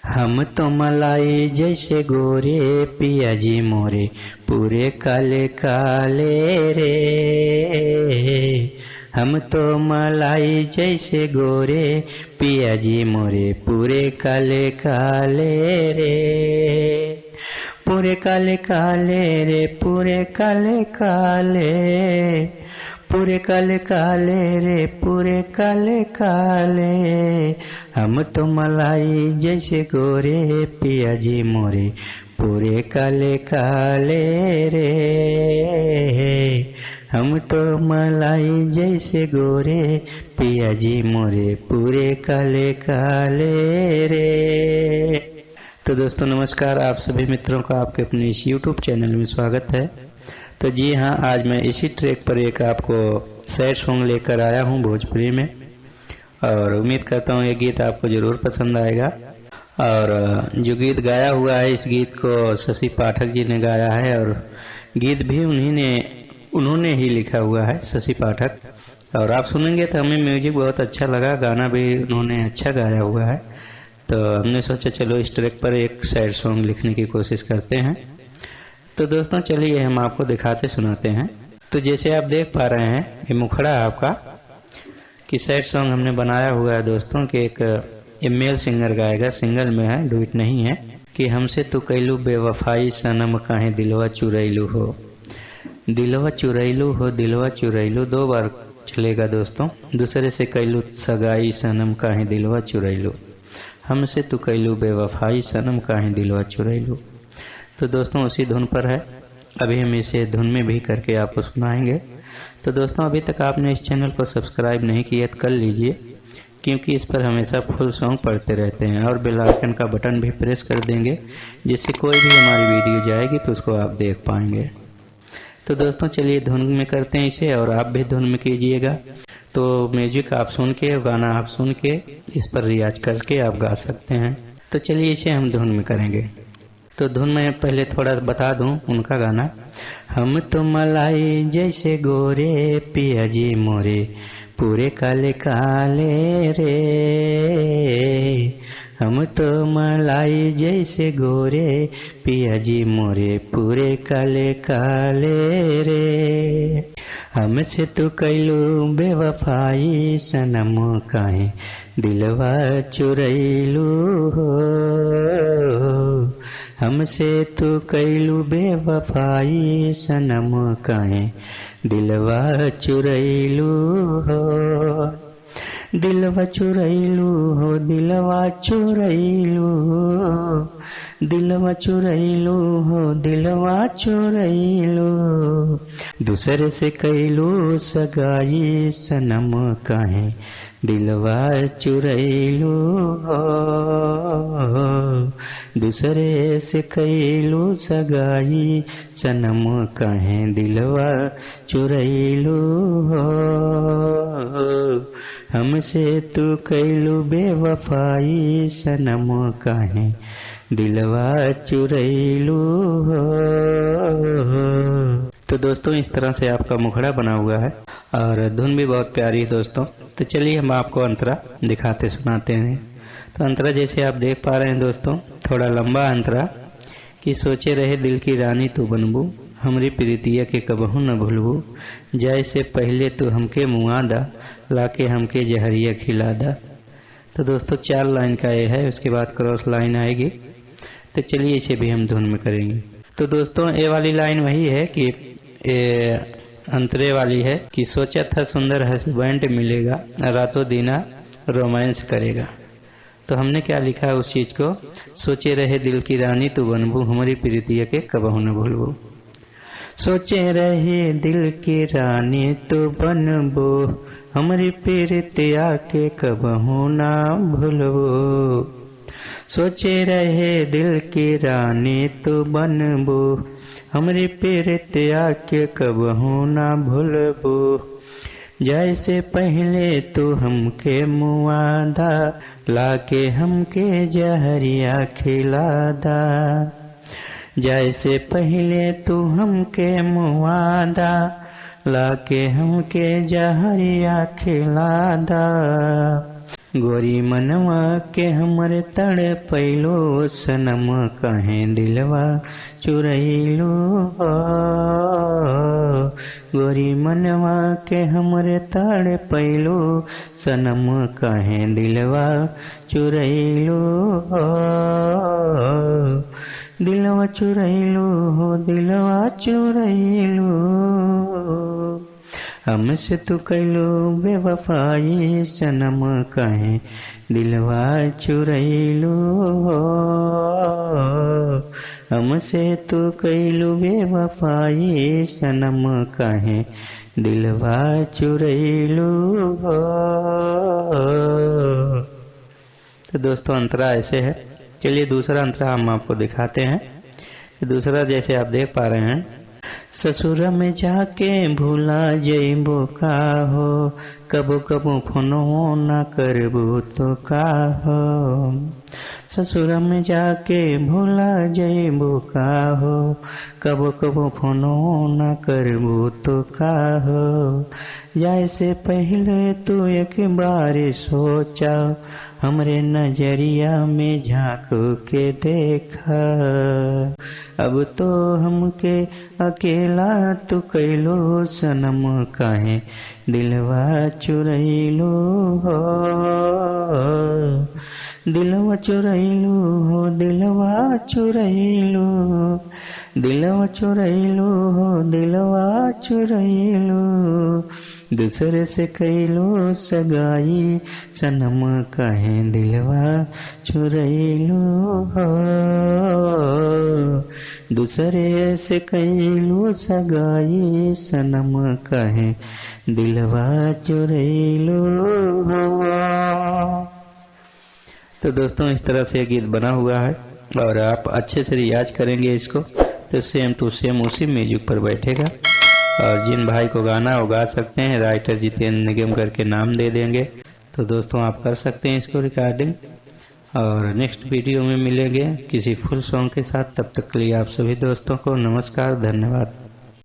हम तो मलाई जैसे गोरे पिया जी मोरे पूरे काले काले रे। हम तो मलाई जैसे गोरे पिया जी मोरे पूरे काले काले रे। पूरे काले काले रे पूरे काले काले, पूरे काले काले रे पूरे काले काले। हम तो मलाई जैसे गोरे पिया जी मोरे पूरे काले काले रे। हम तो मलाई जैसे गोरे पिया जी मोरे पूरे काले काले रे। तो दोस्तों नमस्कार, आप सभी मित्रों का आपके अपने इस YouTube चैनल में स्वागत है। तो जी हाँ, आज मैं इसी ट्रैक पर एक आपको सैड सॉन्ग लेकर आया हूँ भोजपुरी में, और उम्मीद करता हूँ ये गीत आपको जरूर पसंद आएगा। और जो गीत गाया हुआ है, इस गीत को शशि पाठक जी ने गाया है, और गीत भी उन्होंने ही लिखा हुआ है, शशि पाठक। और आप सुनेंगे तो हमें म्यूजिक बहुत अच्छा लगा, गाना भी उन्होंने अच्छा गाया हुआ है। तो हमने सोचा चलो इस ट्रैक पर एक सैड सॉन्ग लिखने की कोशिश करते हैं। तो दोस्तों चलिए हम आपको दिखाते सुनाते हैं। तो जैसे आप देख पा रहे हैं, ये मुखड़ा है आपका कि सैड सॉन्ग हमने बनाया हुआ है दोस्तों कि एक मेल सिंगर गाएगा, सिंगल में है, डुइट नहीं है। कि हमसे तो कैलू बेवफाई सनम काहे दिलवा चुरैलू हो। दिलवा चुरैलू हो, दिलवा चुरैलू, दो बार चलेगा दोस्तों। दूसरे से कैलू सगाई सनम काहे दिलवा चुरैलू। हमसे तो कैलू बेवफाई सनम काहे दिलवा चुरैलू। तो दोस्तों उसी धुन पर है, अभी हम इसे धुन में भी करके आपको सुनाएंगे। तो दोस्तों अभी तक आपने इस चैनल को सब्सक्राइब नहीं किया तो कर लीजिए, क्योंकि इस पर हमेशा फुल सॉन्ग पढ़ते रहते हैं। और बेल आइकन का बटन भी प्रेस कर देंगे, जिससे कोई भी हमारी वीडियो जाएगी तो उसको आप देख पाएंगे। तो दोस्तों चलिए धुन में करते हैं इसे, और आप भी धुन में कीजिएगा। तो म्यूजिक आप सुन के, गाना आप सुन के, इस पर रियाज करके आप गा सकते हैं। तो चलिए इसे हम धुन में करेंगे। तो धुन में पहले थोड़ा बता दूं उनका गाना। हम तो मलाई जैसे गोरे पिया जी मोरे पूरे काले काले रे। हम तो मलाई जैसे गोरे पिया जी मोरे पूरे काले काले रे। हमसे तो कैलू बेवफाई सनम काहे दिलवा चुरैलू हो। हमसे तो कैलू बेवफाई सनम काहे दिलवा चुरैलू हो। दिलवा चुरैलू हो, दिलवा चुरैलू, दिलवा चुरैलू हो, दिलवा चुरैलू। दूसरे से कैलू सगाई सनम काहे दिलवा चुरैलू हो। दूसरे से कैलू सगाई सनम काहे दिलवा चुरैलू हो। हमसे तू कैलू बेवफाई सनम काहे दिलवा चुरैलू हो। तो दोस्तों इस तरह से आपका मुखड़ा बना हुआ है, और धुन भी बहुत प्यारी है दोस्तों। तो चलिए हम आपको अंतरा दिखाते सुनाते हैं। तो अंतरा जैसे आप देख पा रहे हैं दोस्तों, थोड़ा लंबा अंतरा कि सोचे रहे दिल की रानी तू बनबू, हमरी प्रीतिया के कबहू न भूलबू। जैसे पहले तू हमके मुआदा, लाके हमके जहरिया खिला दा। तो दोस्तों 4 लाइन का ये है, उसके बाद क्रॉस लाइन आएगी। तो चलिए इसे भी हम धुन में करेंगे। तो दोस्तों ये वाली लाइन वही है कि अंतरे वाली है कि सोचा था सुंदर हस्बैंड मिलेगा, रातों दिना रोमांस करेगा। तो हमने क्या लिखा है उस चीज को, सोचे रहे दिल की रानी तू बनबू, हमारी प्रीतिया के कबहू न भूलबू। सोचे रहे दिल की रानी तू बनबू, हमारी प्रीतिया के कबहू न भूलबू। सोचे रहे दिल की रानी तू बनबू, हमरी प्रीतिया के कबहू न भूलबू। जैसे पहले तू हमके मुआदा, लाके हमके जहरिया खिलादा। जैसे पहले तू हमके मुआदा, लाके हमके जहरिया खिलादा। गोरी मनवा के हमरे तड़ पैलो सनम कहे दिलवा चुरैलो। गोरी मनवा के हमरे तड़ पैलो सनम कहे दिलवा चुरैलो। दिलवा चुरैलो हो दिलवा चुरैलो। हमसे तू कैलो बेवफाई सनम कहे दिलवा चुरैलो। हमसे तू कैलो बेवफाई सनम कहे दिलवा चुरैलो। तो दोस्तों अंतरा ऐसे है। चलिए दूसरा अंतरा हम आपको दिखाते हैं। दूसरा जैसे आप देख पा रहे हैं, ससुर में जाके भूला जइबो का हो, कबो कबो फोनो ना करबो तो का हो। ससुर में जाके भूला जइबो का हो, कबो कबो फोनो ना करबो तो का हो। जाए से पहले तू एक बार सोचा, हमरे नजरिया में झांक के देखा। अब तो हमके अकेला तू कैलो सनम काहे दिलवा चुरैलो। दिलवा चुरैलो हो दिलवा चुरैलो। दिलवा चुरैलो हो दिलवा चुरैलो। दूसरे से कैलो सगाई सनम काहे दिलवा चुरैलो। दूसरे से कैलो सगाई सनम काहे दिलवा चुरैलो। तो दोस्तों इस तरह से गीत बना हुआ है और आप अच्छे से रियाज करेंगे इसको तो सेम टू सेम उसी म्यूजिक पर बैठेगा। और जिन भाई को गाना हो गा सकते हैं, राइटर जितेंद्र निगम करके नाम दे देंगे। तो दोस्तों आप कर सकते हैं इसको रिकॉर्डिंग। और नेक्स्ट वीडियो में मिलेंगे किसी फुल सॉन्ग के साथ। तब तक के लिए आप सभी दोस्तों को नमस्कार, धन्यवाद।